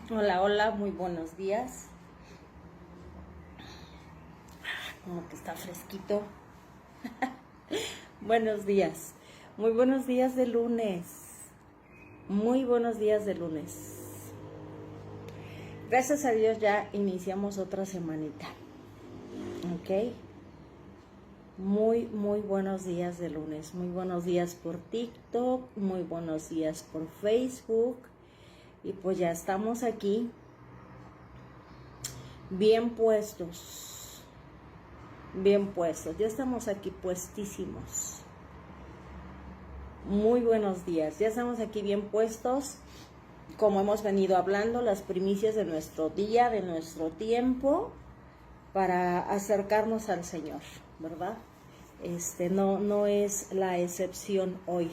Hola, hola, muy buenos días. Como que está fresquito. Buenos días. Muy buenos días de lunes. Muy buenos días de lunes. Gracias a Dios ya iniciamos otra semanita. ¿Ok? Muy buenos días de lunes. Muy buenos días por TikTok. Muy buenos días por Facebook. Y pues ya estamos aquí. Bien puestos. Bien puestos. Ya estamos aquí puestísimos. Muy buenos días. Ya estamos aquí bien puestos. Como hemos venido hablando, las primicias de nuestro día, de nuestro tiempo, para acercarnos al Señor, ¿verdad? No es la excepción hoy.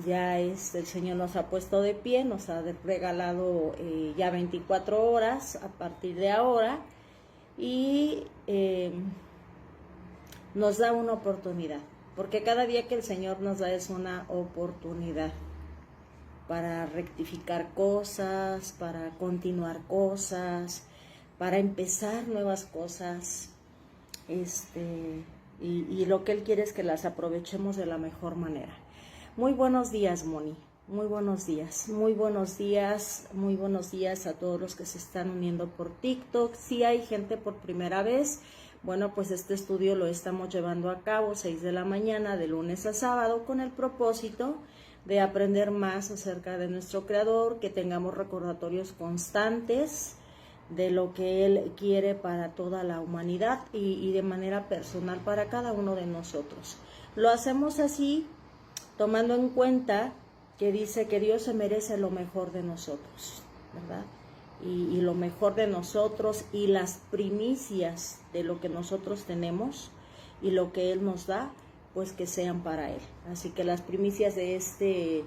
Ya el Señor nos ha puesto de pie, nos ha regalado ya 24 horas a partir de ahora y nos da una oportunidad, porque cada día que el Señor nos da es una oportunidad para rectificar cosas, para continuar cosas, para empezar nuevas cosas, y lo que Él quiere es que las aprovechemos de la mejor manera. Muy buenos días, Moni. Muy buenos días. Muy buenos días. Muy buenos días a todos los que se están uniendo por TikTok. Si hay gente por primera vez, bueno, pues este estudio lo estamos llevando a cabo 6 de la mañana, de lunes a sábado, con el propósito de aprender más acerca de nuestro Creador, que tengamos recordatorios constantes de lo que Él quiere para toda la humanidad y de manera personal para cada uno de nosotros. Lo hacemos así, tomando en cuenta que dice que Dios se merece lo mejor de nosotros, ¿verdad? Y lo mejor de nosotros y las primicias de lo que nosotros tenemos y lo que Él nos da, pues que sean para Él. Así que las primicias de este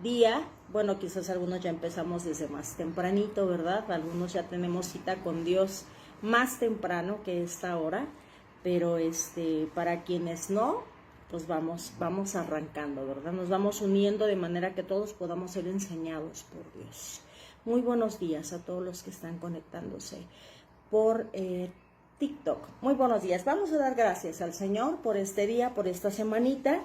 día, bueno, quizás algunos ya empezamos desde más tempranito, ¿verdad? Algunos ya tenemos cita con Dios más temprano que esta hora, pero para quienes no, pues vamos arrancando, ¿verdad? Nos vamos uniendo de manera que todos podamos ser enseñados por Dios. Muy buenos días a todos los que están conectándose por TikTok. Muy buenos días. Vamos a dar gracias al Señor por este día, por esta semanita,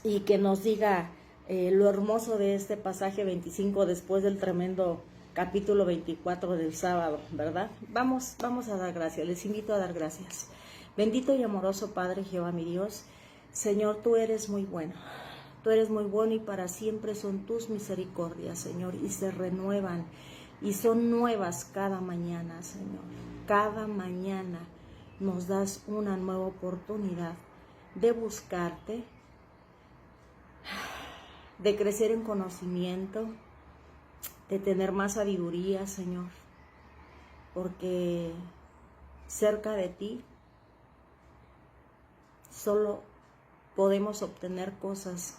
y que nos diga lo hermoso de este pasaje 25 después del tremendo capítulo 24 del sábado, ¿verdad? Vamos a dar gracias. Les invito a dar gracias. Bendito y amoroso Padre Jehová mi Dios, Señor, tú eres muy bueno. Tú eres muy bueno y para siempre son tus misericordias, Señor, y se renuevan y son nuevas cada mañana, Señor. Cada mañana nos das una nueva oportunidad de buscarte, de crecer en conocimiento, de tener más sabiduría, Señor, porque cerca de ti solo podemos obtener cosas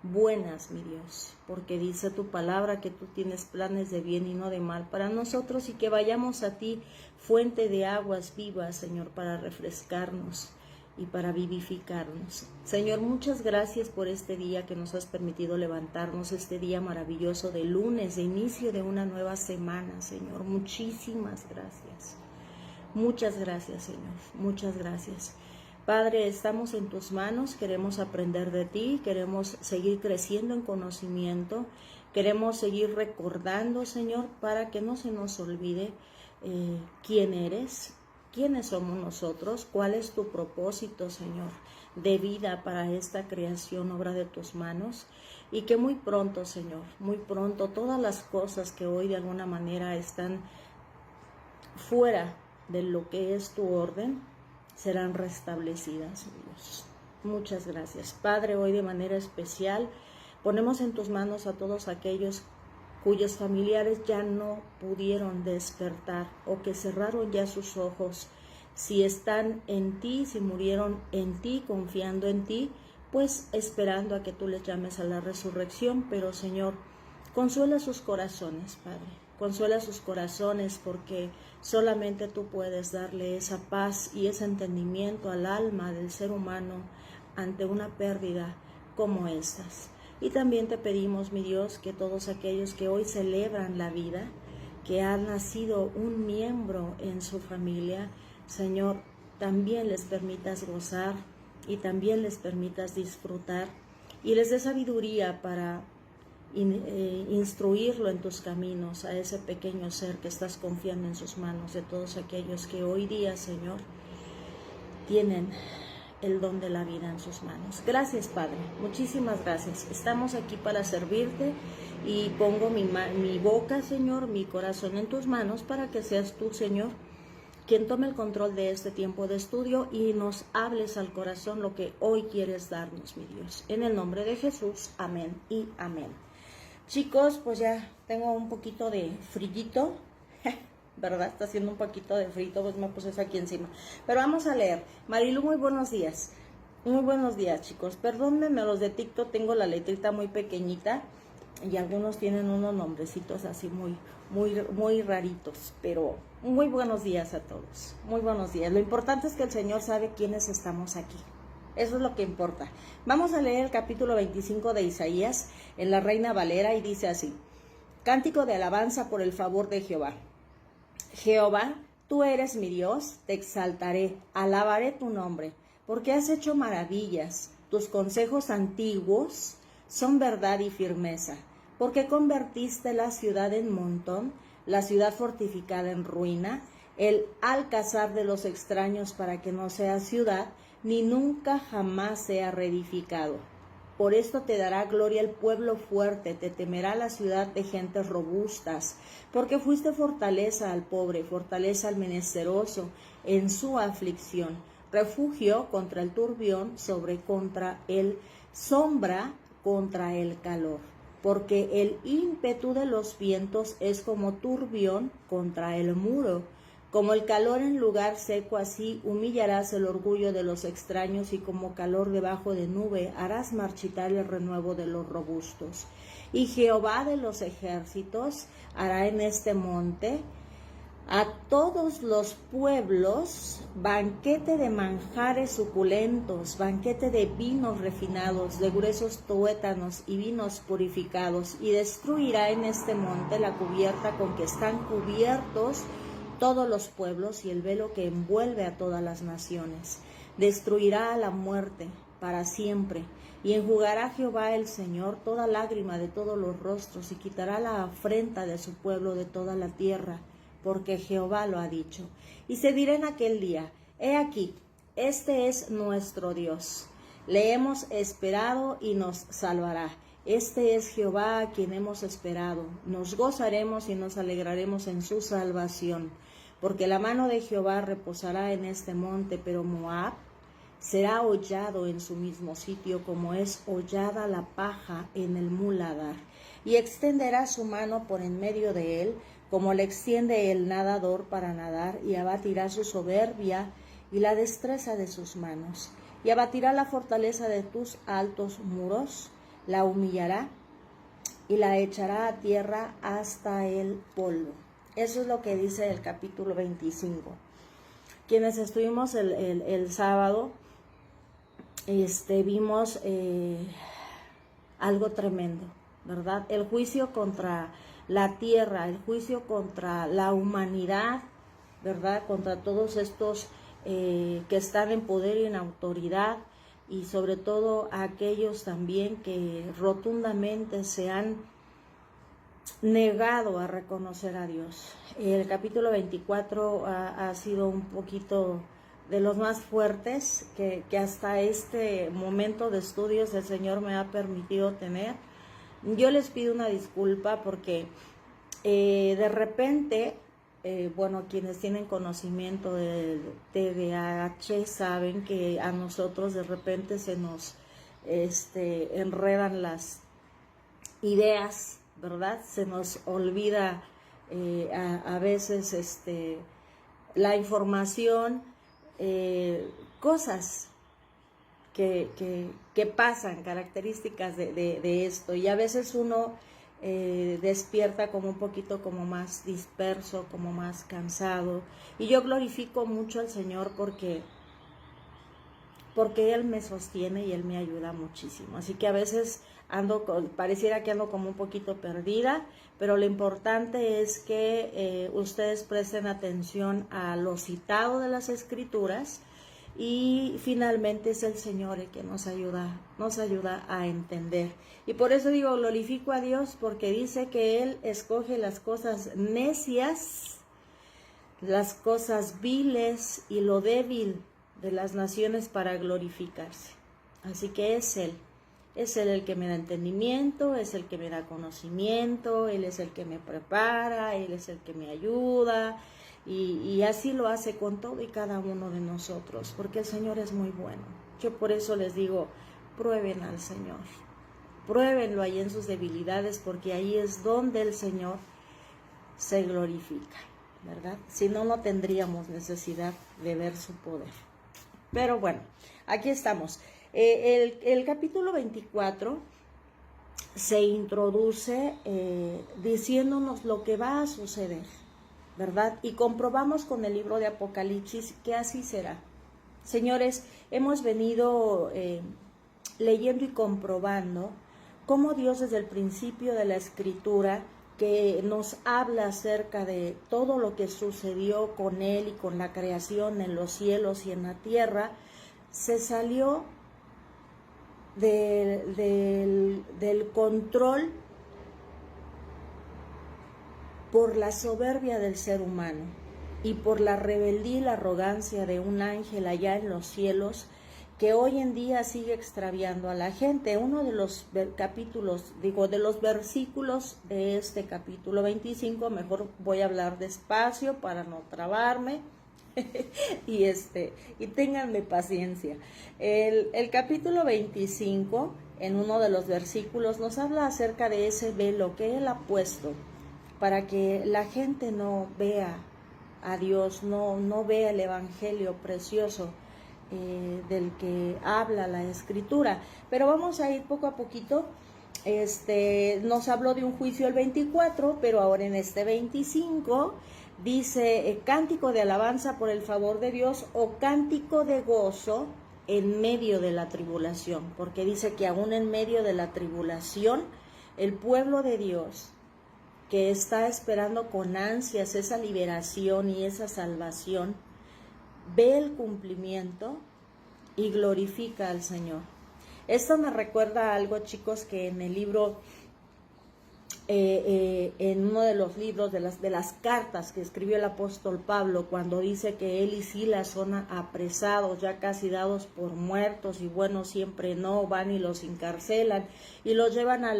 buenas, mi Dios, porque dice tu palabra que tú tienes planes de bien y no de mal para nosotros, y que vayamos a ti, fuente de aguas vivas, Señor, para refrescarnos y para vivificarnos. Señor, muchas gracias por este día que nos has permitido levantarnos, este día maravilloso de lunes, de inicio de una nueva semana, Señor. Muchísimas gracias. Muchas gracias, Señor. Muchas gracias. Padre, estamos en tus manos, queremos aprender de ti, queremos seguir creciendo en conocimiento, queremos seguir recordando, Señor, para que no se nos olvide quién eres, quiénes somos nosotros, cuál es tu propósito, Señor, de vida para esta creación, obra de tus manos, y que muy pronto, Señor, muy pronto, todas las cosas que hoy de alguna manera están fuera de lo que es tu orden, serán restablecidas, Dios. Muchas gracias. Padre, hoy de manera especial ponemos en tus manos a todos aquellos cuyos familiares ya no pudieron despertar o que cerraron ya sus ojos. Si están en ti, si murieron en ti, confiando en ti, pues esperando a que tú les llames a la resurrección. Pero Señor, consuela sus corazones, Padre. Consuela sus corazones, porque solamente tú puedes darle esa paz y ese entendimiento al alma del ser humano ante una pérdida como estas. Y también te pedimos, mi Dios, que todos aquellos que hoy celebran la vida, que han nacido un miembro en su familia, Señor, también les permitas gozar y también les permitas disfrutar y les dé sabiduría para instruirlo en tus caminos, a ese pequeño ser que estás confiando en sus manos, de todos aquellos que hoy día, Señor, tienen el don de la vida en sus manos. Gracias, Padre, muchísimas gracias. Estamos aquí para servirte y pongo mi boca, Señor, mi corazón en tus manos para que seas tú, Señor, quien tome el control de este tiempo de estudio y nos hables al corazón lo que hoy quieres darnos, mi Dios. En el nombre de Jesús, amén y amén. Chicos, pues ya tengo un poquito de frillito, ¿verdad? Está haciendo un poquito de frito, pues me puse eso aquí encima. Pero vamos a leer. Marilu, muy buenos días. Muy buenos días, chicos. Perdónenme los de TikTok, tengo la letrita muy pequeñita y algunos tienen unos nombrecitos así muy raritos, pero muy buenos días a todos. Muy buenos días. Lo importante es que el Señor sabe quiénes estamos aquí. Eso es lo que importa. Vamos a leer el capítulo 25 de Isaías en la Reina Valera y dice así: Cántico de alabanza por el favor de Jehová. Jehová, tú eres mi Dios, te exaltaré, alabaré tu nombre, porque has hecho maravillas. Tus consejos antiguos son verdad y firmeza, porque convertiste la ciudad en montón, la ciudad fortificada en ruina, el alcázar de los extraños para que no sea ciudad, ni nunca jamás sea reedificado. Por esto te dará gloria el pueblo fuerte, te temerá la ciudad de gentes robustas, porque fuiste fortaleza al pobre, fortaleza al menesteroso en su aflicción, refugio contra el turbión, contra el sombra, contra el calor. Porque el ímpetu de los vientos es como turbión contra el muro. Como el calor en lugar seco, así humillarás el orgullo de los extraños, y como calor debajo de nube harás marchitar el renuevo de los robustos. Y Jehová de los ejércitos hará en este monte a todos los pueblos banquete de manjares suculentos, banquete de vinos refinados, de gruesos tuétanos y vinos purificados, y destruirá en este monte la cubierta con que están cubiertos todos los pueblos y el velo que envuelve a todas las naciones. Destruirá a la muerte para siempre, y enjugará Jehová el Señor toda lágrima de todos los rostros, y quitará la afrenta de su pueblo de toda la tierra, porque Jehová lo ha dicho. Y se dirá en aquel día: he aquí, este es nuestro Dios, le hemos esperado y nos salvará. Este es Jehová a quien hemos esperado, nos gozaremos y nos alegraremos en su salvación. Porque la mano de Jehová reposará en este monte, pero Moab será hollado en su mismo sitio, como es hollada la paja en el muladar. Y extenderá su mano por en medio de él, como le extiende el nadador para nadar, y abatirá su soberbia y la destreza de sus manos. Y abatirá la fortaleza de tus altos muros, la humillará y la echará a tierra hasta el polvo. Eso es lo que dice el capítulo 25. Quienes estuvimos el sábado, vimos algo tremendo, ¿verdad? El juicio contra la tierra, el juicio contra la humanidad, ¿verdad? Contra todos estos que están en poder y en autoridad, y sobre todo a aquellos también que rotundamente se han negado a reconocer a Dios. El capítulo 24 ha sido un poquito de los más fuertes que hasta este momento de estudios el Señor me ha permitido tener. Yo les pido una disculpa porque de repente, bueno, quienes tienen conocimiento del TDAH saben que a nosotros de repente se nos enredan las ideas, ¿verdad? Se nos olvida a veces la información, cosas que pasan, características de esto, y a veces uno despierta como un poquito como más disperso, como más cansado, y yo glorifico mucho al Señor porque porque Él me sostiene y Él me ayuda muchísimo. Así que a veces pareciera que ando como un poquito perdida, pero lo importante es que ustedes presten atención a lo citado de las Escrituras, y finalmente es el Señor el que nos ayuda a entender. Y por eso digo, glorifico a Dios, porque dice que Él escoge las cosas necias, las cosas viles y lo débil de las naciones para glorificarse. Así que es Él el que me da entendimiento, es el que me da conocimiento, Él es el que me prepara, Él es el que me ayuda, y así lo hace con todo y cada uno de nosotros, porque el Señor es muy bueno. Yo por eso les digo, prueben al Señor, pruébenlo ahí en sus debilidades, porque ahí es donde el Señor se glorifica, ¿verdad? Si no, no tendríamos necesidad de ver su poder. Pero bueno, aquí estamos. El capítulo 24 se introduce diciéndonos lo que va a suceder, ¿verdad? Y comprobamos con el libro de Apocalipsis que así será. Señores, hemos venido leyendo y comprobando cómo Dios desde el principio de la Escritura, que nos habla acerca de todo lo que sucedió con Él y con la creación en los cielos y en la tierra, se salió del control por la soberbia del ser humano y por la rebeldía y la arrogancia de un ángel allá en los cielos, que hoy en día sigue extraviando a la gente. Uno de los de los versículos de este capítulo 25, mejor voy a hablar despacio para no trabarme, y ténganme paciencia. El capítulo 25, en uno de los versículos, nos habla acerca de ese velo que Él ha puesto para que la gente no vea a Dios, no vea el evangelio precioso del que habla la Escritura. Pero vamos a ir poco a poquito. Nos habló de un juicio el 24, pero ahora en este 25 dice cántico de alabanza por el favor de Dios, o cántico de gozo en medio de la tribulación, porque dice que aún en medio de la tribulación, el pueblo de Dios, que está esperando con ansias esa liberación y esa salvación, ve el cumplimiento y glorifica al Señor. Esto me recuerda a algo, chicos, que en el libro, en uno de los libros de las cartas que escribió el apóstol Pablo, cuando dice que él y Silas son apresados, ya casi dados por muertos, y bueno, siempre no, van y los encarcelan y los llevan a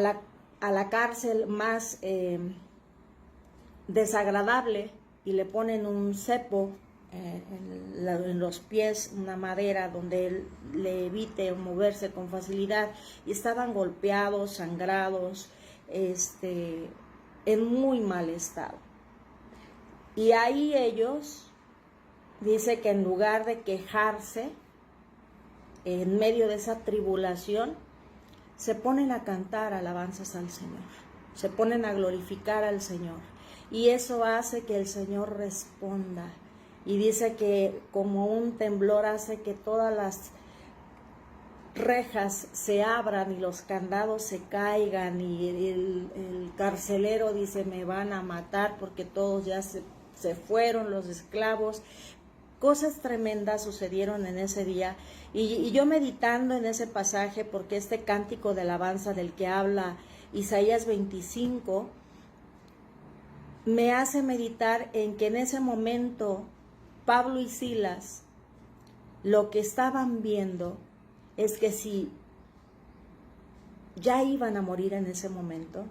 la cárcel más desagradable, y le ponen un cepo en los pies, una madera donde él le evite moverse con facilidad, y estaban golpeados, sangrados, en muy mal estado. Y ahí ellos, dice que en lugar de quejarse en medio de esa tribulación, se ponen a cantar alabanzas al Señor, se ponen a glorificar al Señor, y eso hace que el Señor responda. Y dice que como un temblor hace que todas las rejas se abran y los candados se caigan, y el carcelero dice: me van a matar porque todos ya se fueron, los esclavos. Cosas tremendas sucedieron en ese día, y yo meditando en ese pasaje, porque este cántico de alabanza del que habla Isaías 25 me hace meditar en que en ese momento Pablo y Silas lo que estaban viendo es que si ya iban a morir en ese momento,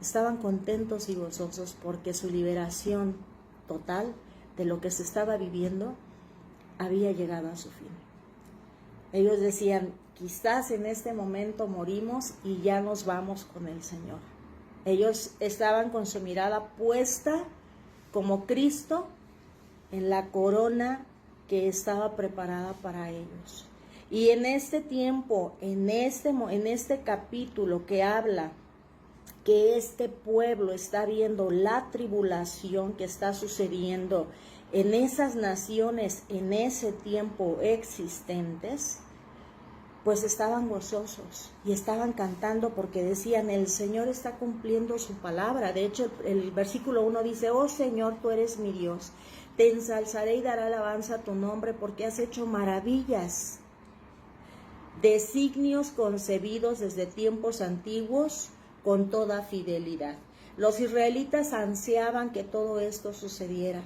estaban contentos y gozosos porque su liberación total de lo que se estaba viviendo había llegado a su fin. Ellos decían: quizás en este momento morimos y ya nos vamos con el Señor. Ellos estaban con su mirada puesta como Cristo en la corona que estaba preparada para ellos. Y en este tiempo, en este capítulo que habla que este pueblo está viendo la tribulación que está sucediendo en esas naciones, en ese tiempo existentes, pues estaban gozosos y estaban cantando porque decían, el Señor está cumpliendo su palabra. De hecho, el versículo 1 dice, oh Señor, tú eres mi Dios, te ensalzaré y daré alabanza a tu nombre porque has hecho maravillas, designios concebidos desde tiempos antiguos con toda fidelidad. Los israelitas ansiaban que todo esto sucediera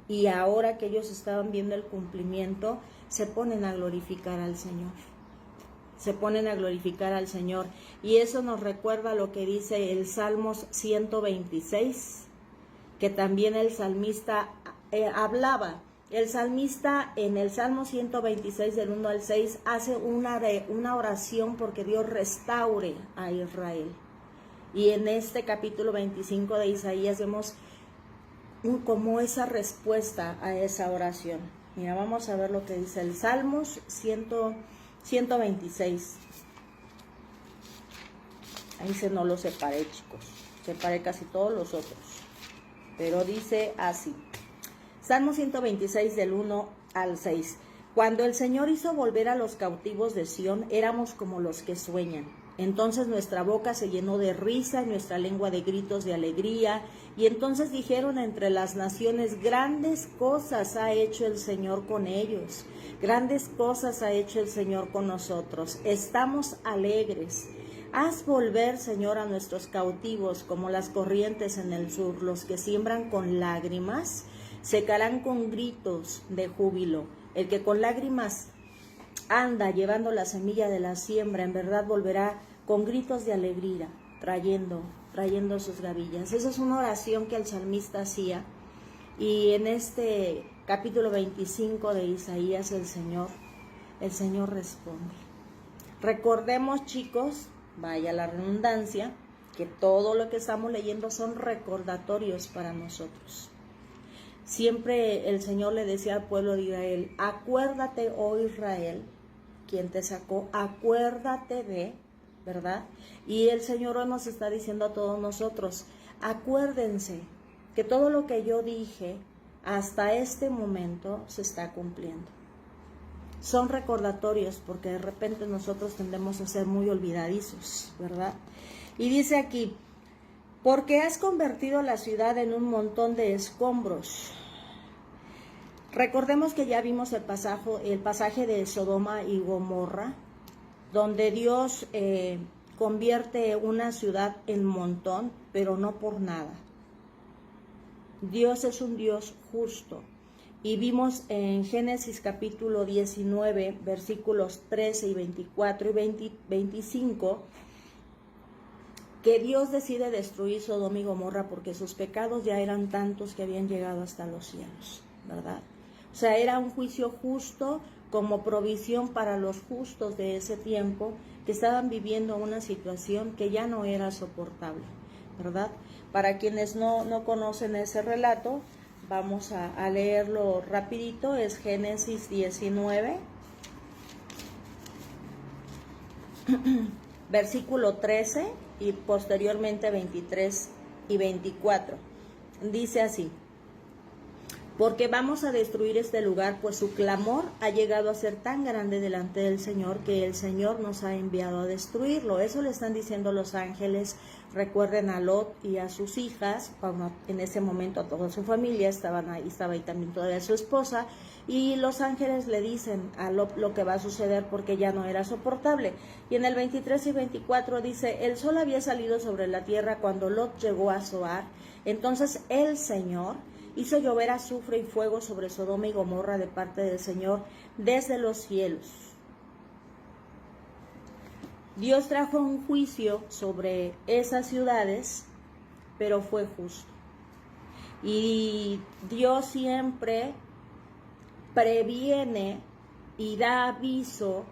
y ahora que ellos estaban viendo el cumplimiento, se ponen a glorificar al Señor. Se ponen a glorificar al Señor. Y eso nos recuerda lo que dice el Salmos 126, que también el salmista hablaba. El salmista en el Salmo 126 del 1 al 6 hace una oración porque Dios restaure a Israel. Y en este capítulo 25 de Isaías vemos como esa respuesta a esa oración. Mira, vamos a ver lo que dice el Salmos 126. Ahí se no lo separé, chicos. Separé casi todos los otros. Pero dice así. Salmo 126 del 1 al 6. Cuando el Señor hizo volver a los cautivos de Sión, éramos como los que sueñan. Entonces nuestra boca se llenó de risa y nuestra lengua de gritos de alegría. Y entonces dijeron entre las naciones, grandes cosas ha hecho el Señor con ellos. Grandes cosas ha hecho el Señor con nosotros. Estamos alegres. Haz volver, Señor, a nuestros cautivos como las corrientes en el sur. Los que siembran con lágrimas secarán con gritos de júbilo. El que con lágrimas anda llevando la semilla de la siembra, en verdad volverá con gritos de alegría, trayendo sus gavillas. Esa es una oración que el salmista hacía. Y en este capítulo 25 de Isaías el Señor responde. Recordemos, chicos, vaya la redundancia, que todo lo que estamos leyendo son recordatorios para nosotros. Siempre el Señor le decía al pueblo de Israel, acuérdate, oh Israel, quien te sacó, acuérdate de, ¿verdad? Y el Señor hoy nos está diciendo a todos nosotros, acuérdense que todo lo que yo dije hasta este momento se está cumpliendo. Son recordatorios porque de repente nosotros tendemos a ser muy olvidadizos, ¿verdad? Y dice aquí, porque has convertido la ciudad en un montón de escombros. Recordemos que ya vimos el pasaje de Sodoma y Gomorra, donde Dios convierte una ciudad en montón, pero no por nada. Dios es un Dios justo. Y vimos en Génesis capítulo 19, versículos 13 y 24 y 25, que Dios decide destruir Sodoma y Gomorra porque sus pecados ya eran tantos que habían llegado hasta los cielos, ¿verdad? O sea, era un juicio justo como provisión para los justos de ese tiempo que estaban viviendo una situación que ya no era soportable, ¿verdad? Para quienes no conocen ese relato, vamos a leerlo rapidito. Es Génesis 19, versículo 13 y posteriormente 23 y 24. Dice así, porque vamos a destruir este lugar, pues su clamor ha llegado a ser tan grande delante del Señor que el Señor nos ha enviado a destruirlo. Eso le están diciendo los ángeles. Recuerden a Lot y a sus hijas, en ese momento a toda su familia, estaba ahí también todavía su esposa, y los ángeles le dicen a Lot lo que va a suceder porque ya no era soportable. Y en el 23 y 24 dice, el sol había salido sobre la tierra cuando Lot llegó a Zoar, entonces el Señor hizo llover azufre y fuego sobre Sodoma y Gomorra de parte del Señor desde los cielos. Dios trajo un juicio sobre esas ciudades, pero fue justo. Y Dios siempre previene y da aviso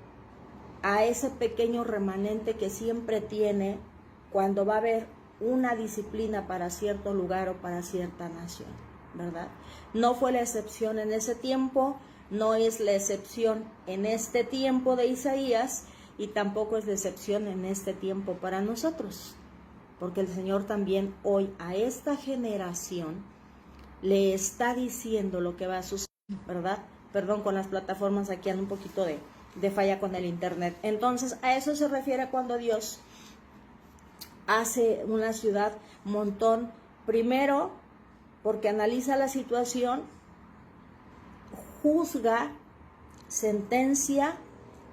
a ese pequeño remanente que siempre tiene cuando va a haber una disciplina para cierto lugar o para cierta nación, ¿verdad? No fue la excepción en ese tiempo, no es la excepción en este tiempo de Isaías y tampoco es la excepción en este tiempo para nosotros, porque el Señor también hoy a esta generación le está diciendo lo que va a suceder, ¿verdad? Perdón, con las plataformas aquí anda un poquito de falla con el internet. Entonces, a eso se refiere cuando Dios hace una ciudad montón. Primero, porque analiza la situación, juzga, sentencia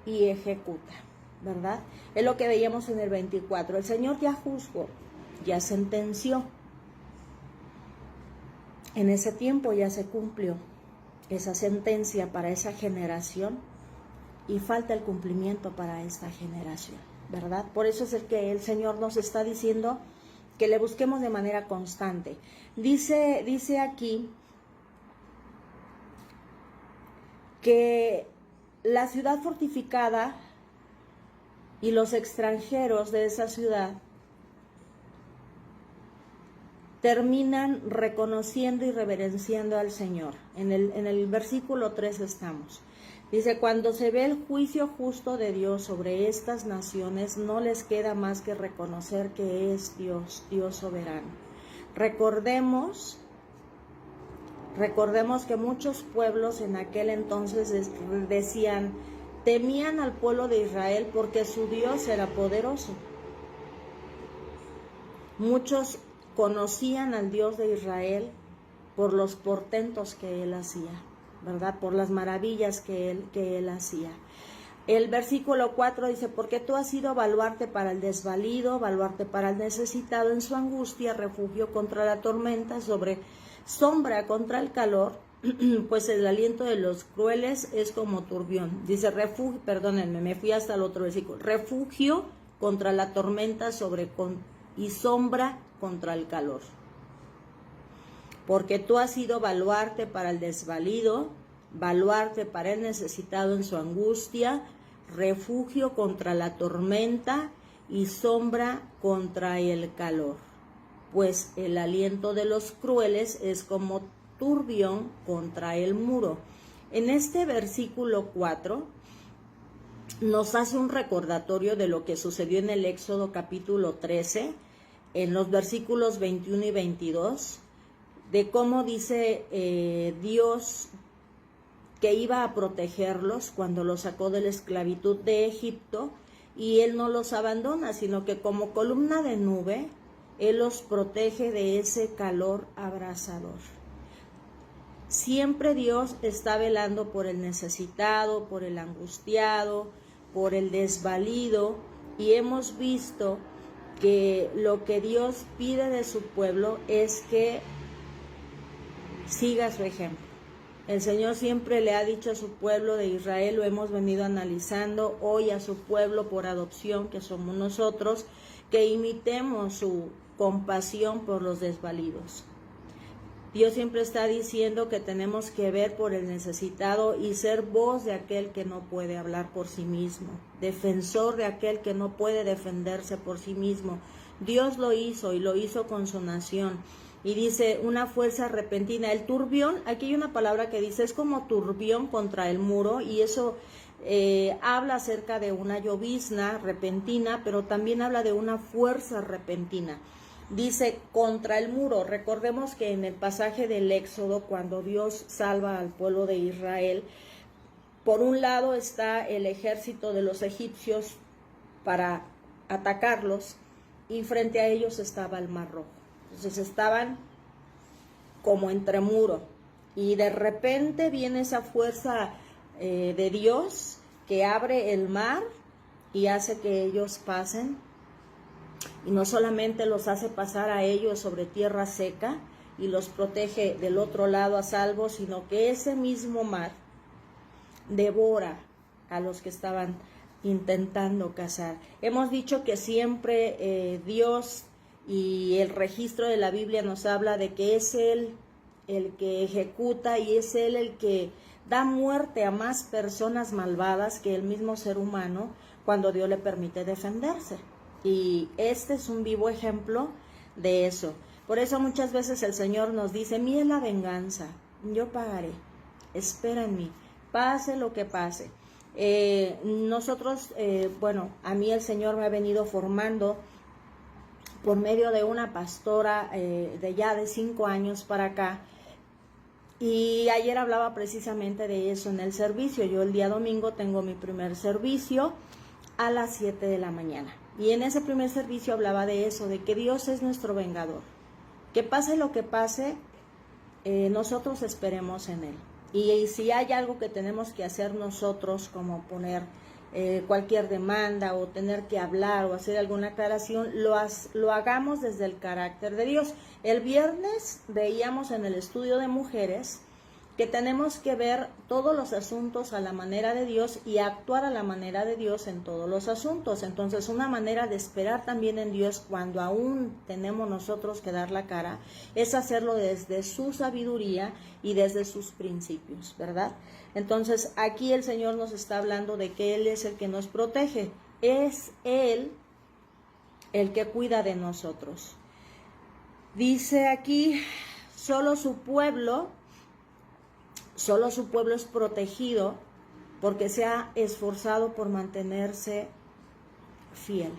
y ejecuta, ¿verdad? Es lo que veíamos en el 24. El Señor ya juzgó, ya sentenció. En ese tiempo ya se cumplió esa sentencia para esa generación y falta el cumplimiento para esta generación, ¿verdad? Por eso es el que el Señor nos está diciendo que le busquemos de manera constante. Dice aquí que la ciudad fortificada y los extranjeros de esa ciudad terminan reconociendo y reverenciando al Señor. En el versículo 3 estamos. Dice, cuando se ve el juicio justo de Dios sobre estas naciones, no les queda más que reconocer que es Dios, Dios soberano. Recordemos que muchos pueblos en aquel entonces decían, temían al pueblo de Israel porque su Dios era poderoso. Muchos conocían al Dios de Israel por los portentos que él hacía, ¿verdad? Por las maravillas que él hacía. El versículo 4 dice, porque tú has sido baluarte para el desvalido, baluarte para el necesitado en su angustia, refugio contra la tormenta, sombra contra el calor, pues el aliento de los crueles es como turbión. Dice refugio, perdónenme, me fui hasta el otro versículo, refugio contra la tormenta y sombra contra el calor. Porque tú has sido baluarte para el desvalido, baluarte para el necesitado en su angustia, refugio contra la tormenta y sombra contra el calor. Pues el aliento de los crueles es como turbión contra el muro. En este versículo 4 nos hace un recordatorio de lo que sucedió en el Éxodo capítulo 13, en los versículos 21 y 22, de cómo dice Dios que iba a protegerlos cuando los sacó de la esclavitud de Egipto, y Él no los abandona, sino que como columna de nube, Él los protege de ese calor abrasador. Siempre Dios está velando por el necesitado, por el angustiado, por el desvalido, y hemos visto que lo que Dios pide de su pueblo es que siga su ejemplo. El Señor siempre le ha dicho a su pueblo de Israel, lo hemos venido analizando hoy, a su pueblo por adopción, que somos nosotros, que imitemos su compasión por los desvalidos. Dios siempre está diciendo que tenemos que ver por el necesitado y ser voz de aquel que no puede hablar por sí mismo, defensor de aquel que no puede defenderse por sí mismo. Dios lo hizo y lo hizo con su nación. Y dice, una fuerza repentina. El turbión, aquí hay una palabra que dice, es como turbión contra el muro, y eso habla acerca de una llovizna repentina, pero también habla de una fuerza repentina. Dice contra el muro. Recordemos que en el pasaje del Éxodo, cuando Dios salva al pueblo de Israel, por un lado está el ejército de los egipcios para atacarlos, y frente a ellos estaba el Mar Rojo. Entonces estaban como entre muro, y de repente viene esa fuerza de Dios que abre el mar y hace que ellos pasen. Y no solamente los hace pasar a ellos sobre tierra seca y los protege del otro lado a salvo, sino que ese mismo mar devora a los que estaban intentando cazar. Hemos dicho que siempre Dios y el registro de la Biblia nos habla de que es Él el que ejecuta, y es Él el que da muerte a más personas malvadas que el mismo ser humano cuando Dios le permite defenderse. Y este es un vivo ejemplo de eso. Por eso muchas veces el Señor nos dice, mía es la venganza, yo pagaré, espera en mí, pase lo que pase. Nosotros, a mí el Señor me ha venido formando por medio de una pastora de 5 años para acá, Y ayer hablaba precisamente de eso en el servicio. Yo el día domingo tengo mi primer servicio a las 7 de la mañana. Y en ese primer servicio hablaba de eso, de que Dios es nuestro vengador. Que pase lo que pase, nosotros esperemos en Él. Y si hay algo que tenemos que hacer nosotros, como poner cualquier demanda o tener que hablar o hacer alguna aclaración, lo hagamos desde el carácter de Dios. El viernes veíamos en el estudio de mujeres que tenemos que ver todos los asuntos a la manera de Dios y actuar a la manera de Dios en todos los asuntos. Entonces, una manera de esperar también en Dios cuando aún tenemos nosotros que dar la cara es hacerlo desde su sabiduría y desde sus principios, ¿verdad? Entonces, aquí el Señor nos está hablando de que Él es el que nos protege. Es Él el que cuida de nosotros. Dice aquí, solo su pueblo es protegido porque se ha esforzado por mantenerse fiel.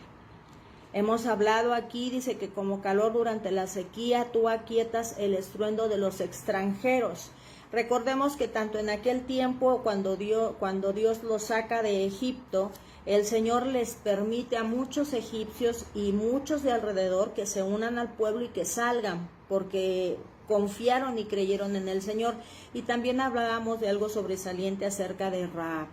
Hemos hablado aquí, dice que como calor durante la sequía, tú aquietas el estruendo de los extranjeros. Recordemos que tanto en aquel tiempo, cuando Dios los saca de Egipto, el Señor les permite a muchos egipcios y muchos de alrededor que se unan al pueblo y que salgan, porque confiaron y creyeron en el Señor. Y también hablábamos de algo sobresaliente acerca de Rahab,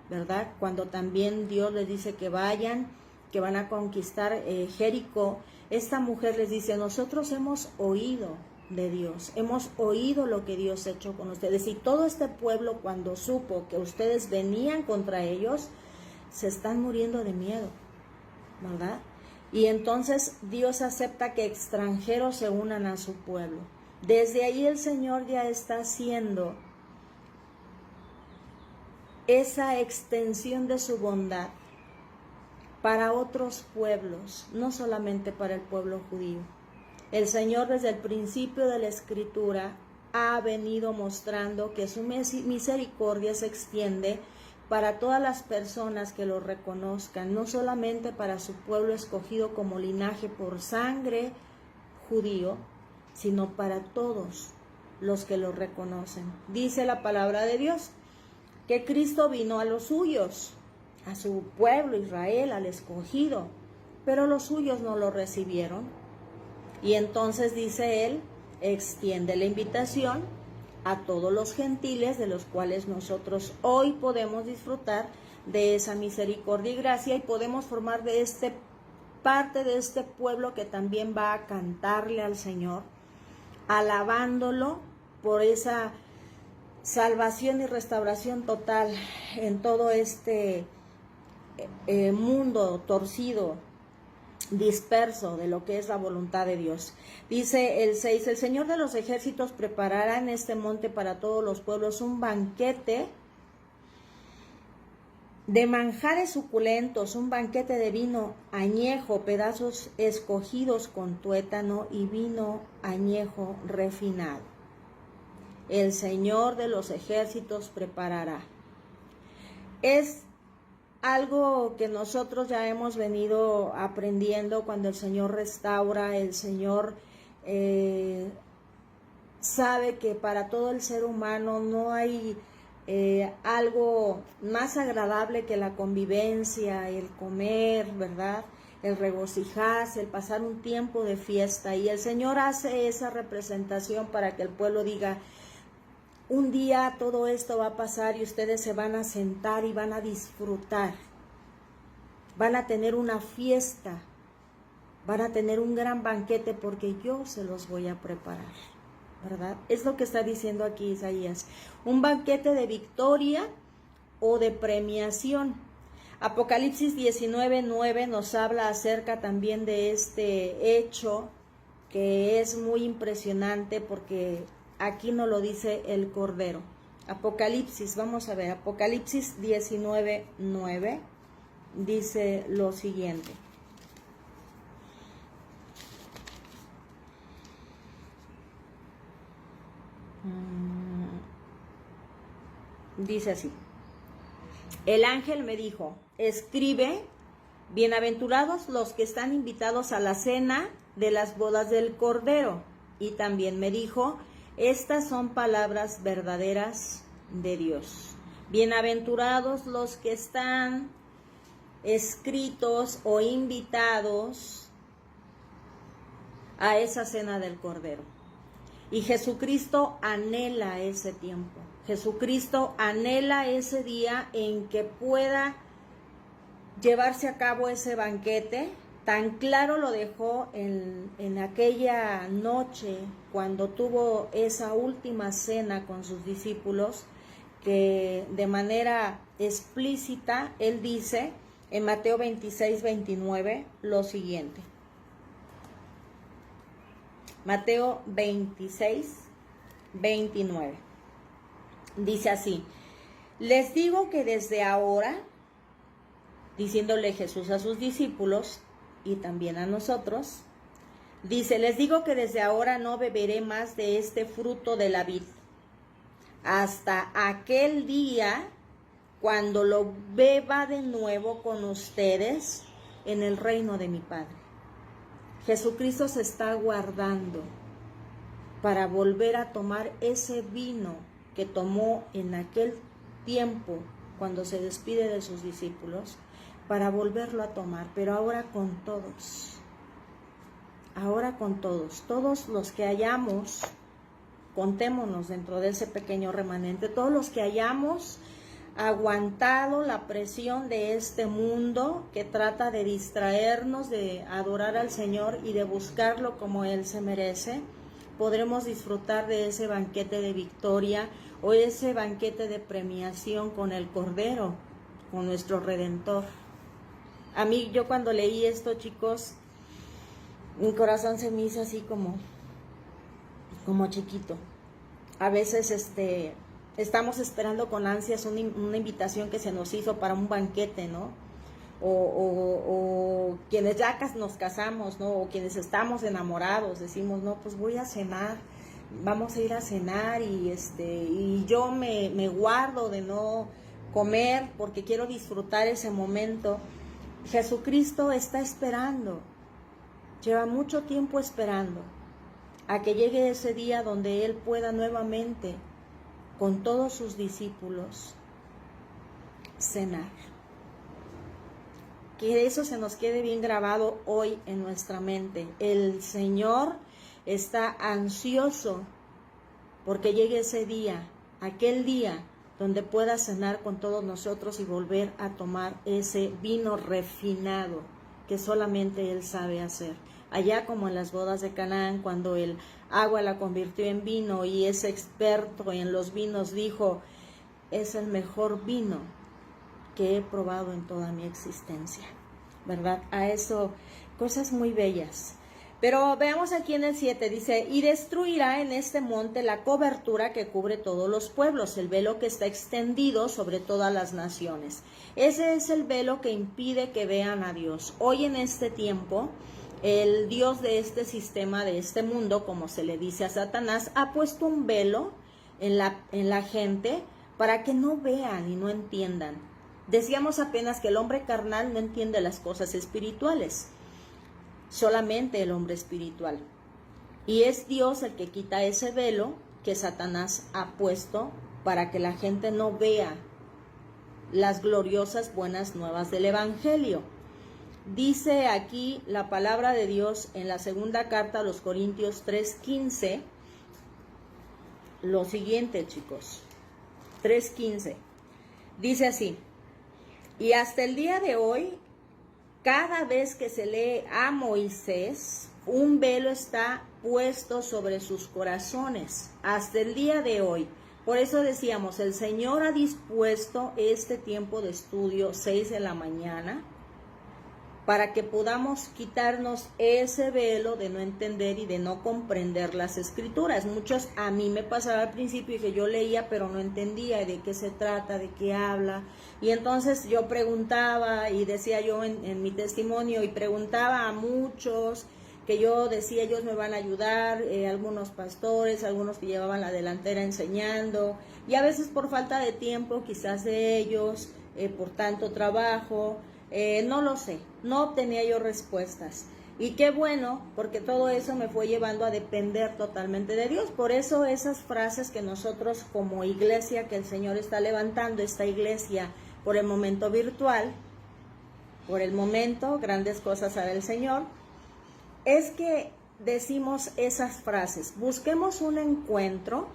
¿verdad? Cuando también Dios les dice que vayan, que van a conquistar Jericó, esta mujer les dice, nosotros hemos oído de Dios, hemos oído lo que Dios ha hecho con ustedes. Y todo este pueblo, cuando supo que ustedes venían contra ellos, se están muriendo de miedo, ¿verdad? Y entonces Dios acepta que extranjeros se unan a su pueblo. Desde ahí el Señor ya está haciendo esa extensión de su bondad para otros pueblos, no solamente para el pueblo judío. El Señor desde el principio de la Escritura ha venido mostrando que su misericordia se extiende para todas las personas que lo reconozcan, no solamente para su pueblo escogido como linaje por sangre judío, sino para todos los que lo reconocen. Dice la palabra de Dios que Cristo vino a los suyos, a su pueblo Israel, al escogido, pero los suyos no lo recibieron. Y entonces dice él, extiende la invitación a todos los gentiles, de los cuales nosotros hoy podemos disfrutar de esa misericordia y gracia, y podemos formar parte de este pueblo que también va a cantarle al Señor, alabándolo por esa salvación y restauración total en todo este mundo torcido, disperso de lo que es la voluntad de Dios. Dice el 6, el Señor de los ejércitos preparará en este monte para todos los pueblos un banquete de manjares suculentos, un banquete de vino añejo, pedazos escogidos con tuétano y vino añejo refinado. El Señor de los ejércitos preparará. Es algo que nosotros ya hemos venido aprendiendo cuando el Señor restaura, el Señor sabe que para todo el ser humano no hay algo más agradable que la convivencia, el comer, ¿verdad? El regocijarse, el pasar un tiempo de fiesta. Y el Señor hace esa representación para que el pueblo diga, un día todo esto va a pasar y ustedes se van a sentar y van a disfrutar. Van a tener una fiesta, van a tener un gran banquete porque yo se los voy a preparar, ¿verdad? Es lo que está diciendo aquí Isaías. Un banquete de victoria o de premiación. Apocalipsis 19:9 nos habla acerca también de este hecho que es muy impresionante porque aquí nos lo dice el Cordero. Apocalipsis, vamos a ver, Apocalipsis 19:9 dice lo siguiente. Dice así: el ángel me dijo, escribe, bienaventurados los que están invitados a la cena de las bodas del Cordero. Y también me dijo, Estas son palabras verdaderas de Dios. Bienaventurados los que están escritos o invitados a esa cena del Cordero. Y Jesucristo anhela ese tiempo. Jesucristo anhela ese día en que pueda llevarse a cabo ese banquete. Tan claro lo dejó en aquella noche cuando tuvo esa última cena con sus discípulos, que de manera explícita él dice en Mateo 26, 29 lo siguiente. Mateo 26, 29. Dice así: les digo que desde ahora, diciéndole Jesús a sus discípulos y también a nosotros, dice, les digo que desde ahora no beberé más de este fruto de la vid, hasta aquel día cuando lo beba de nuevo con ustedes en el reino de mi Padre. Jesucristo se está guardando para volver a tomar ese vino que tomó en aquel tiempo cuando se despide de sus discípulos, para volverlo a tomar, pero ahora con todos. Ahora con todos. Todos los que hayamos, contémonos dentro de ese pequeño remanente, todos los que hayamos aguantado la presión de este mundo que trata de distraernos de adorar al Señor y de buscarlo como Él se merece, podremos disfrutar de ese banquete de victoria o ese banquete de premiación con el Cordero, con nuestro Redentor. A mí, yo cuando leí esto, chicos, mi corazón se me hizo así como chiquito. A veces estamos esperando con ansias una invitación que se nos hizo para un banquete, ¿no? O quienes ya nos casamos, ¿no? O quienes estamos enamorados, decimos, no, pues voy a cenar, vamos a ir a cenar y yo me guardo de no comer porque quiero disfrutar ese momento. Jesucristo está esperando, lleva mucho tiempo esperando a que llegue ese día donde Él pueda nuevamente con todos sus discípulos cenar. Que eso se nos quede bien grabado hoy en nuestra mente. El Señor está ansioso porque llegue ese día, aquel día donde pueda cenar con todos nosotros y volver a tomar ese vino refinado que solamente Él sabe hacer. Allá como en las bodas de Canaán, cuando el agua la convirtió en vino y ese experto en los vinos dijo, es el mejor vino que he probado en toda mi existencia, ¿verdad? A eso, cosas muy bellas. Pero veamos aquí en el 7, dice, y destruirá en este monte la cobertura que cubre todos los pueblos, el velo que está extendido sobre todas las naciones. Ese es el velo que impide que vean a Dios. Hoy en este tiempo, el Dios de este sistema, de este mundo, como se le dice a Satanás, ha puesto un velo en la gente para que no vean y no entiendan. Decíamos apenas que el hombre carnal no entiende las cosas espirituales. Solamente el hombre espiritual. Y es Dios el que quita ese velo que Satanás ha puesto para que la gente no vea las gloriosas buenas nuevas del Evangelio. Dice aquí la palabra de Dios en la segunda carta a los Corintios 3:15, lo siguiente, chicos. 3:15. Dice así, y hasta el día de hoy, cada vez que se lee a Moisés, un velo está puesto sobre sus corazones, hasta el día de hoy. Por eso decíamos, el Señor ha dispuesto este tiempo de estudio, 6 de la mañana, para que podamos quitarnos ese velo de no entender y de no comprender las Escrituras. Muchos, a mí me pasaba al principio que yo leía pero no entendía de qué se trata, de qué habla. Y entonces yo preguntaba y decía yo en mi testimonio y preguntaba a muchos que yo decía ellos me van a ayudar, algunos pastores, algunos que llevaban la delantera enseñando. Y a veces por falta de tiempo quizás de ellos, por tanto trabajo, no lo sé, no obtenía yo respuestas. Y qué bueno, porque todo eso me fue llevando a depender totalmente de Dios. Por eso esas frases que nosotros como iglesia, que el Señor está levantando, esta iglesia por el momento virtual, por el momento, grandes cosas hará el Señor, es que decimos esas frases. Busquemos un encuentro,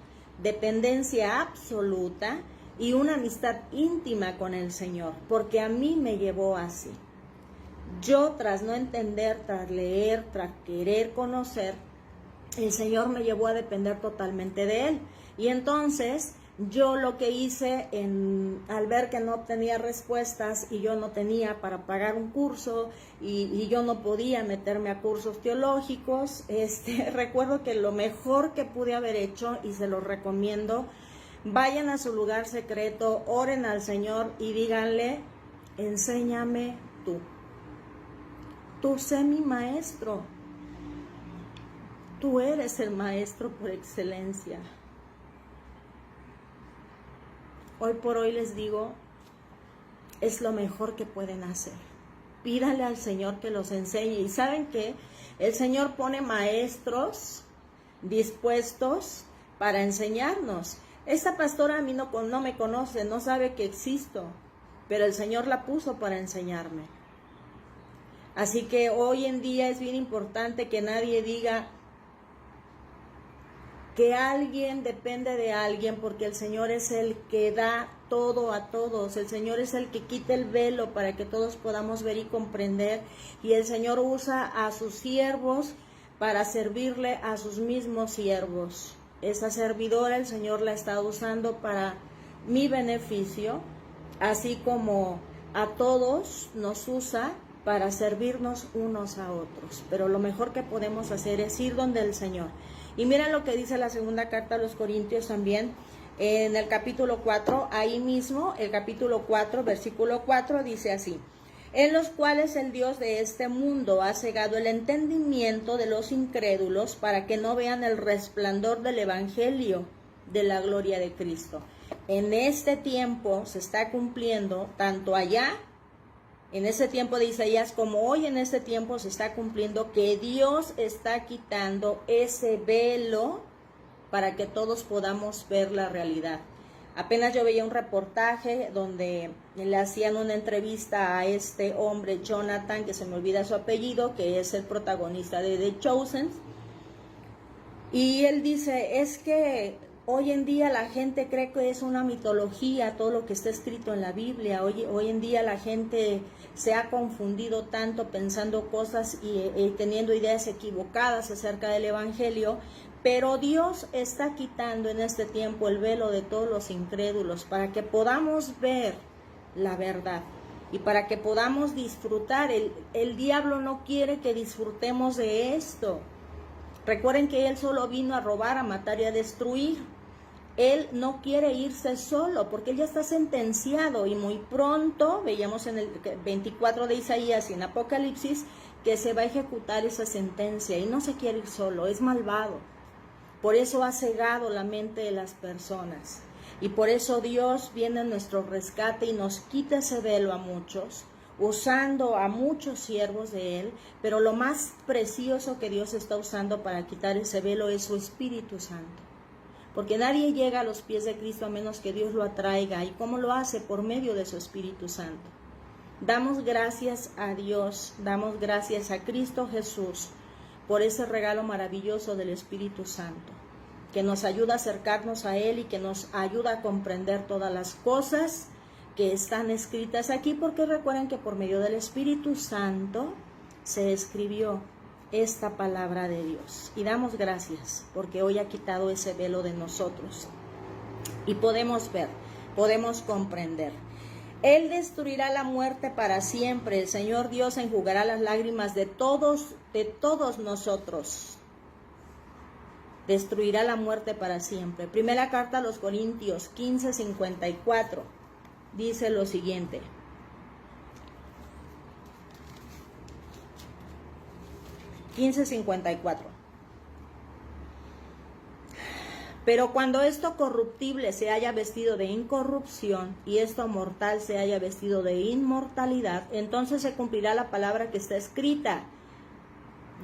dependencia absoluta y una amistad íntima con el Señor, porque a mí me llevó así. Yo, tras no entender, tras leer, tras querer conocer, el Señor me llevó a depender totalmente de Él. Y entonces yo lo que hice al ver que no obtenía respuestas y yo no tenía para pagar un curso y yo no podía meterme a cursos teológicos, recuerdo que lo mejor que pude haber hecho, y se lo recomiendo, vayan a su lugar secreto, oren al Señor y díganle: enséñame tú. Tú sé mi maestro. Tú eres el maestro por excelencia. Hoy por hoy les digo, es lo mejor que pueden hacer. Pídale al Señor que los enseñe. Y ¿saben qué? El Señor pone maestros dispuestos para enseñarnos. Esta pastora a mí no me conoce, no sabe que existo, pero el Señor la puso para enseñarme. Así que hoy en día es bien importante que nadie diga que alguien depende de alguien, porque el Señor es el que da todo a todos. El Señor es el que quita el velo para que todos podamos ver y comprender. Y el Señor usa a sus siervos para servirle a sus mismos siervos. Esa servidora el Señor la está usando para mi beneficio, así como a todos nos usa para servirnos unos a otros. Pero lo mejor que podemos hacer es ir donde el Señor. Y miren lo que dice la segunda carta a los Corintios también, en el capítulo 4, ahí mismo, el capítulo 4, versículo 4, dice así: en los cuales el Dios de este mundo ha cegado el entendimiento de los incrédulos para que no vean el resplandor del evangelio de la gloria de Cristo. En este tiempo se está cumpliendo, tanto allá, en ese tiempo de Isaías, como hoy en este tiempo se está cumpliendo, que Dios está quitando ese velo para que todos podamos ver la realidad. Apenas yo veía un reportaje donde le hacían una entrevista a este hombre, Jonathan, que se me olvida su apellido, que es el protagonista de The Chosen. Y él dice, es que hoy en día la gente cree que es una mitología todo lo que está escrito en la Biblia. Hoy en día la gente se ha confundido tanto pensando cosas y teniendo ideas equivocadas acerca del Evangelio, pero Dios está quitando en este tiempo el velo de todos los incrédulos para que podamos ver la verdad y para que podamos disfrutar. El diablo no quiere que disfrutemos de esto. Recuerden que él solo vino a robar, a matar y a destruir. Él no quiere irse solo porque él ya está sentenciado y muy pronto, veíamos en el 24 de Isaías y en Apocalipsis, que se va a ejecutar esa sentencia y no se quiere ir solo, es malvado. Por eso ha cegado la mente de las personas y por eso Dios viene a nuestro rescate y nos quita ese velo a muchos, usando a muchos siervos de Él, pero lo más precioso que Dios está usando para quitar ese velo es su Espíritu Santo. Porque nadie llega a los pies de Cristo a menos que Dios lo atraiga. ¿Y cómo lo hace? Por medio de su Espíritu Santo. Damos gracias a Dios, damos gracias a Cristo Jesús por ese regalo maravilloso del Espíritu Santo, que nos ayuda a acercarnos a Él y que nos ayuda a comprender todas las cosas que están escritas aquí, porque recuerden que por medio del Espíritu Santo se escribió esta palabra de Dios. Y damos gracias porque hoy ha quitado ese velo de nosotros y podemos ver, podemos comprender. Él destruirá la muerte para siempre. El Señor Dios enjugará las lágrimas de todos nosotros. Destruirá la muerte para siempre. Primera carta a los Corintios 15:54 dice lo siguiente: 15:54. Pero cuando esto corruptible se haya vestido de incorrupción y esto mortal se haya vestido de inmortalidad, entonces se cumplirá la palabra que está escrita: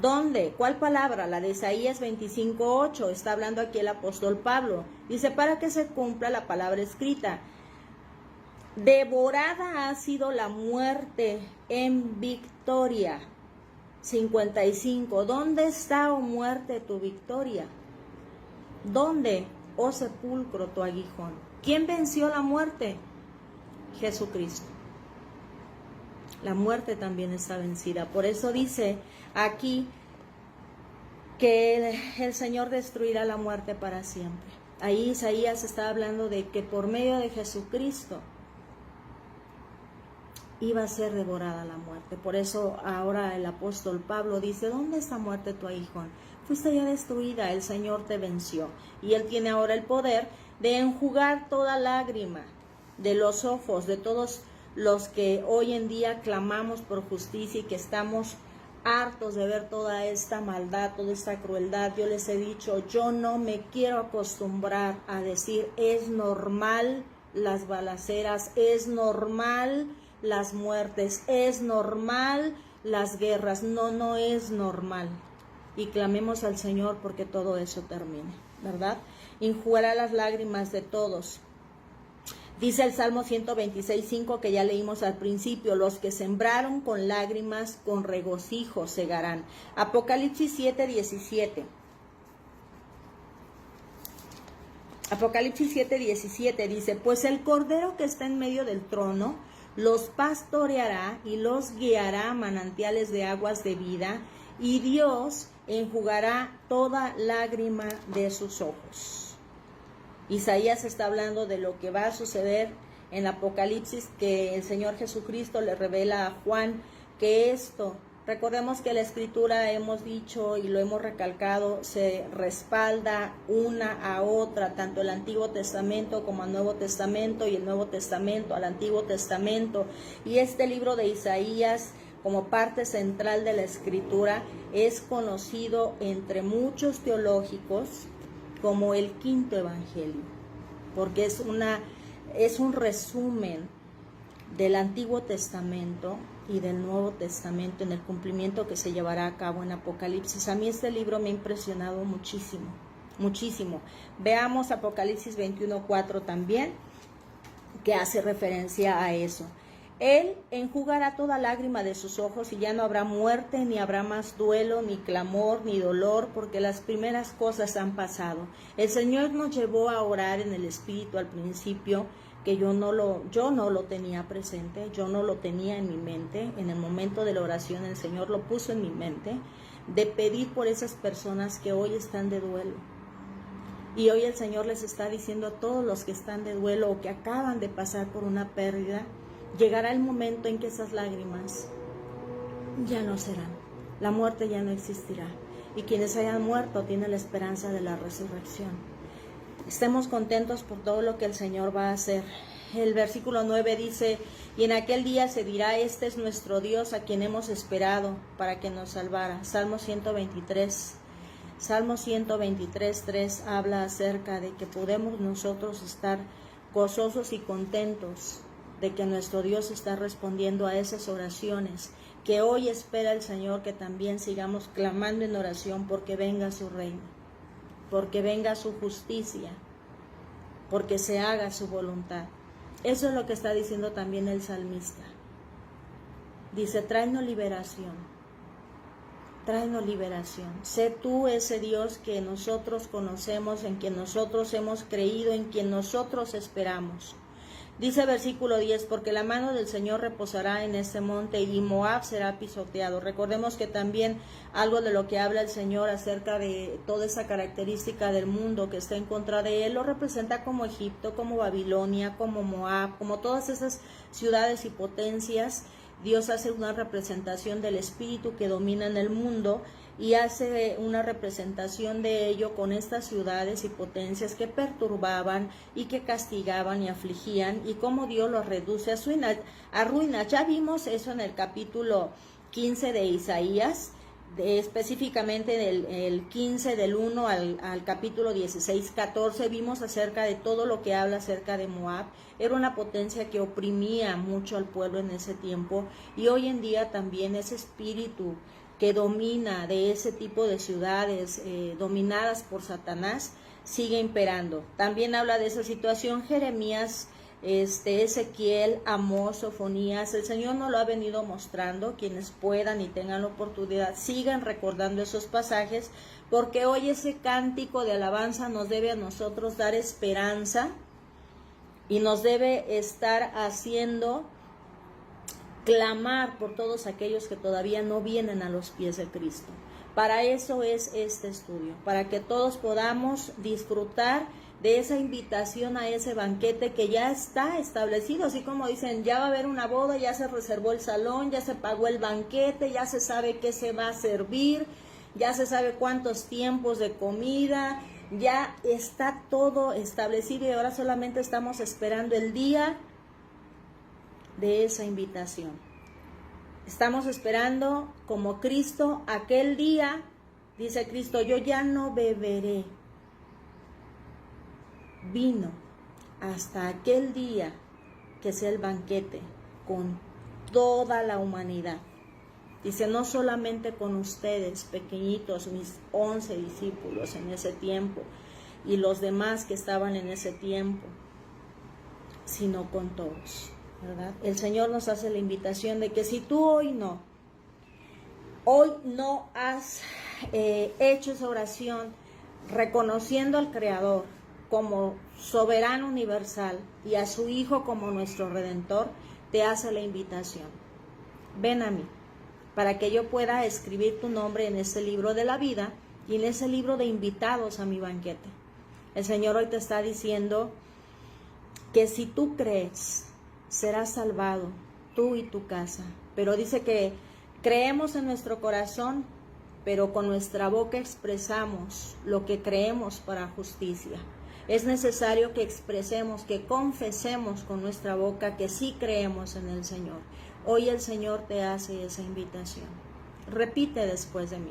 ¿Dónde? ¿Cuál palabra? La de Isaías 25:8. Está hablando aquí el apóstol Pablo. Dice, para que se cumpla la palabra escrita. Devorada ha sido la muerte en victoria. 55. ¿Dónde está, oh muerte, tu victoria? ¿Dónde, oh sepulcro, tu aguijón? ¿Quién venció la muerte? Jesucristo. La muerte también está vencida. Por eso dice aquí que el Señor destruirá la muerte para siempre. Ahí Isaías está hablando de que por medio de Jesucristo iba a ser devorada la muerte. Por eso ahora el apóstol Pablo dice, ¿dónde está muerte tu aguijón? Fuiste ya destruida, el Señor te venció. Y Él tiene ahora el poder de enjugar toda lágrima de los ojos de todos los que hoy en día clamamos por justicia y que estamos hartos de ver toda esta maldad, toda esta crueldad. Yo les he dicho, yo no me quiero acostumbrar a decir, es normal las balaceras, es normal las muertes, es normal las guerras. No, no es normal. Y clamemos al Señor porque todo eso termine, ¿verdad? Enjugará las lágrimas de todos. Dice el Salmo 126:5 que ya leímos al principio, los que sembraron con lágrimas, con regocijo segarán. Apocalipsis 7:17. Apocalipsis 7:17 dice, pues el Cordero que está en medio del trono los pastoreará y los guiará a manantiales de aguas de vida, y Dios enjugará toda lágrima de sus ojos. Isaías está hablando de lo que va a suceder en Apocalipsis, que el Señor Jesucristo le revela a Juan que esto, recordemos que la Escritura, hemos dicho y lo hemos recalcado, se respalda una a otra, tanto el Antiguo Testamento como el Nuevo Testamento, y el Nuevo Testamento al Antiguo Testamento. Y este libro de Isaías, como parte central de la Escritura, es conocido entre muchos teológicos como el quinto evangelio, porque es un resumen del Antiguo Testamento y del Nuevo Testamento en el cumplimiento que se llevará a cabo en Apocalipsis. A mí este libro me ha impresionado muchísimo, muchísimo. Veamos Apocalipsis 21:4 también, que hace referencia a eso. Él enjugará toda lágrima de sus ojos y ya no habrá muerte, ni habrá más duelo, ni clamor, ni dolor, porque las primeras cosas han pasado. El Señor nos llevó a orar en el Espíritu al principio, que yo no lo tenía presente, yo no lo tenía en mi mente. En el momento de la oración el Señor lo puso en mi mente, de pedir por esas personas que hoy están de duelo. Y hoy el Señor les está diciendo a todos los que están de duelo o que acaban de pasar por una pérdida, llegará el momento en que esas lágrimas ya no serán. La muerte ya no existirá. Y quienes hayan muerto tienen la esperanza de la resurrección. Estemos contentos por todo lo que el Señor va a hacer. El versículo 9 dice, y en aquel día se dirá, este es nuestro Dios a quien hemos esperado para que nos salvara. Salmo 123. Salmo 123:3 habla acerca de que podemos nosotros estar gozosos y contentos de que nuestro Dios está respondiendo a esas oraciones, que hoy espera el Señor que también sigamos clamando en oración porque venga su reino, porque venga su justicia, porque se haga su voluntad. Eso es lo que está diciendo también el salmista. Dice, tráenos liberación, tráenos liberación. Sé tú ese Dios que nosotros conocemos, en quien nosotros hemos creído, en quien nosotros esperamos. Dice versículo 10, porque la mano del Señor reposará en este monte y Moab será pisoteado. Recordemos que también algo de lo que habla el Señor acerca de toda esa característica del mundo que está en contra de él, lo representa como Egipto, como Babilonia, como Moab, como todas esas ciudades y potencias. Dios hace una representación del espíritu que domina en el mundo y hace una representación de ello con estas ciudades y potencias que perturbaban y que castigaban y afligían, y cómo Dios los reduce a ruina. Ya vimos eso en el capítulo 15 de Isaías, específicamente el 15 del 1 al capítulo 16-14, vimos acerca de todo lo que habla acerca de Moab. Era una potencia que oprimía mucho al pueblo en ese tiempo, y hoy en día también ese espíritu que domina de ese tipo de ciudades dominadas por Satanás sigue imperando. También habla de esa situación Jeremías, Ezequiel, Amós, Sofonías. El Señor nos lo ha venido mostrando. Quienes puedan y tengan la oportunidad, sigan recordando esos pasajes, porque hoy ese cántico de alabanza nos debe a nosotros dar esperanza y nos debe estar haciendo clamar por todos aquellos que todavía no vienen a los pies de Cristo. Para eso es este estudio, para que todos podamos disfrutar de esa invitación a ese banquete que ya está establecido, así como dicen, ya va a haber una boda, ya se reservó el salón, ya se pagó el banquete, ya se sabe qué se va a servir, ya se sabe cuántos tiempos de comida, ya está todo establecido y ahora solamente estamos esperando el día de esa invitación. Estamos esperando como Cristo aquel día, dice Cristo, yo ya no beberé vino hasta aquel día que sea el banquete con toda la humanidad. Dice, no solamente con ustedes, pequeñitos, mis 11 discípulos en ese tiempo y los demás que estaban en ese tiempo, sino con todos, ¿verdad? El Señor nos hace la invitación de que si tú hoy no has hecho esa oración reconociendo al Creador como soberano universal y a su Hijo como nuestro Redentor, te hace la invitación. Ven a mí, para que yo pueda escribir tu nombre en este libro de la vida y en ese libro de invitados a mi banquete. El Señor hoy te está diciendo que si tú crees, serás salvado, tú y tu casa. Pero dice que creemos en nuestro corazón, pero con nuestra boca expresamos lo que creemos para justicia. Es necesario que expresemos, que confesemos con nuestra boca que sí creemos en el Señor. Hoy el Señor te hace esa invitación. Repite después de mí.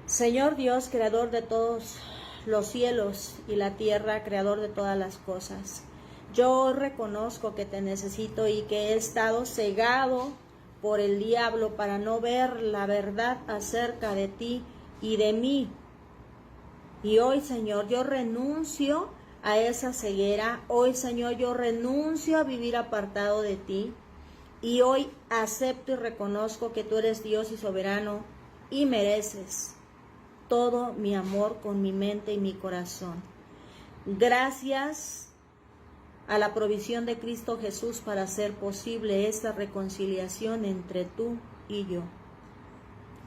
Señor Dios, creador de todos los cielos y la tierra, creador de todas las cosas, yo reconozco que te necesito y que he estado cegado por el diablo para no ver la verdad acerca de ti y de mí. Y hoy, Señor, yo renuncio a esa ceguera. Hoy, Señor, yo renuncio a vivir apartado de ti. Y hoy acepto y reconozco que tú eres Dios y soberano y mereces todo mi amor con mi mente y mi corazón. Gracias a la provisión de Cristo Jesús para hacer posible esta reconciliación entre tú y yo.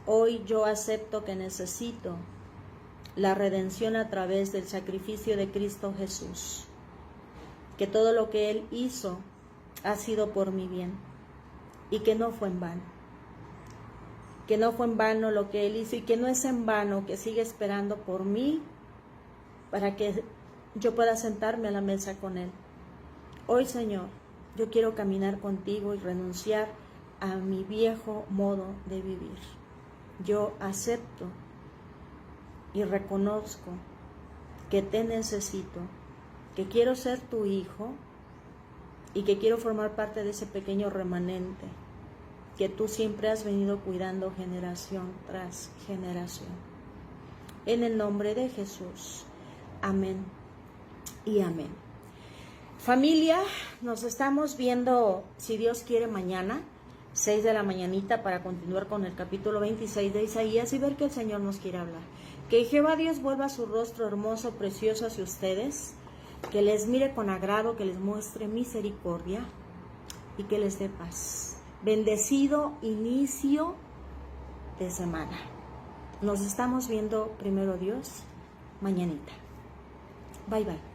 Hoy yo acepto que necesito la redención a través del sacrificio de Cristo Jesús, que todo lo que Él hizo ha sido por mi bien y que no fue en vano, que no fue en vano lo que Él hizo y que no es en vano que sigue esperando por mí para que yo pueda sentarme a la mesa con Él. Hoy, Señor, yo quiero caminar contigo y renunciar a mi viejo modo de vivir. Yo acepto y reconozco que te necesito, que quiero ser tu hijo y que quiero formar parte de ese pequeño remanente que tú siempre has venido cuidando generación tras generación. En el nombre de Jesús. Amén y amén. Familia, nos estamos viendo, si Dios quiere, mañana, 6 de la mañanita, para continuar con el capítulo 26 de Isaías y ver que el Señor nos quiere hablar. Que Jehová Dios vuelva su rostro hermoso, precioso hacia ustedes, que les mire con agrado, que les muestre misericordia y que les dé paz. Bendecido inicio de semana. Nos estamos viendo, primero Dios, mañanita. Bye, bye.